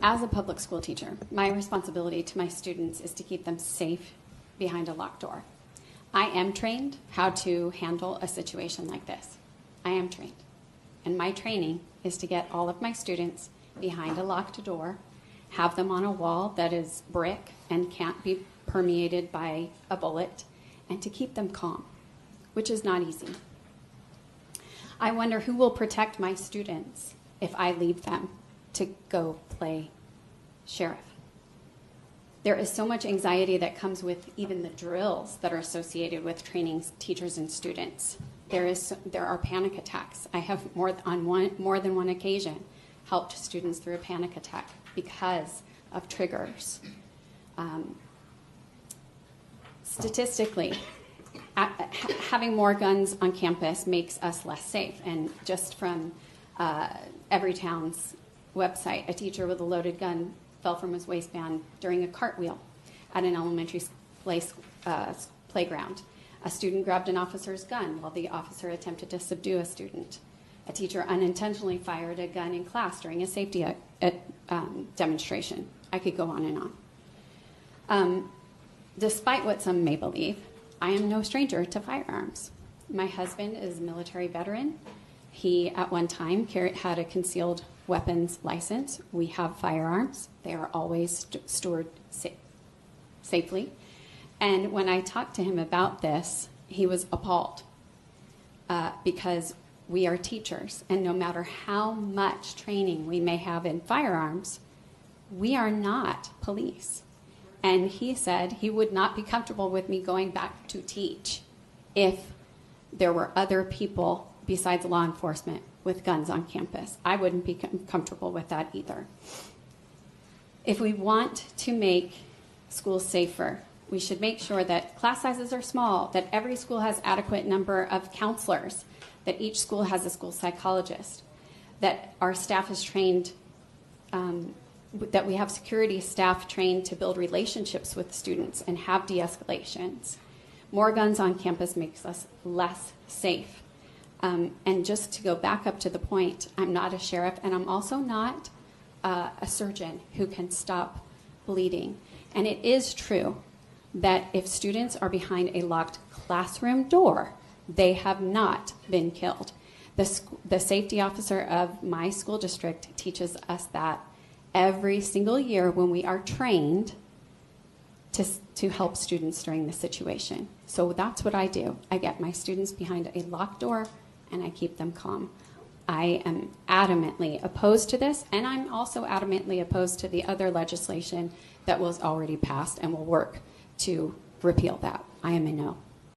As a public school teacher, my responsibility to my students is to keep them safe behind a locked door. I am trained how to handle a situation like this. I am trained. And my training is to get all of my students behind a locked door, have them on a wall that is brick and can't be permeated by a bullet, and to keep them calm, which is not easy. I wonder who will protect my students if I leave them to go play sheriff. There is so much anxiety that comes with even the drills that are associated with training teachers and students. There are panic attacks. I have more than one occasion helped students through a panic attack because of triggers. Statistically, having more guns on campus makes us less safe. And just from Everytown's website, a teacher with a loaded gun fell from his waistband during a cartwheel at an elementary playground. A student grabbed an officer's gun while the officer attempted to subdue a student. A teacher unintentionally fired a gun in class during a safety demonstration. I could go on and on. Despite what some may believe, I am no stranger to firearms. My husband is a military veteran. He, at one time, had a concealed weapons license. We have firearms. They are always stored safely. And when I talked to him about this, he was appalled because we are teachers, and no matter how much training we may have in firearms, we are not police. And he said he would not be comfortable with me going back to teach if there were other people besides law enforcement with guns on campus. I wouldn't be comfortable with that either. If we want to make schools safer, we should make sure that class sizes are small, that every school has adequate number of counselors, that each school has a school psychologist, that our staff is trained, that we have security staff trained to build relationships with students and have de-escalations. More guns on campus makes us less safe. And just to go back up to the point, I'm not a sheriff, and I'm also not a surgeon who can stop bleeding. And it is true that if students are behind a locked classroom door, they have not been killed. The safety officer of my school district teaches us that every single year when we are trained to help students during the situation. So that's what I do. I get my students behind a locked door and I keep them calm. I am adamantly opposed to this, and I'm also adamantly opposed to the other legislation that was already passed and will work to repeal that. I am a no.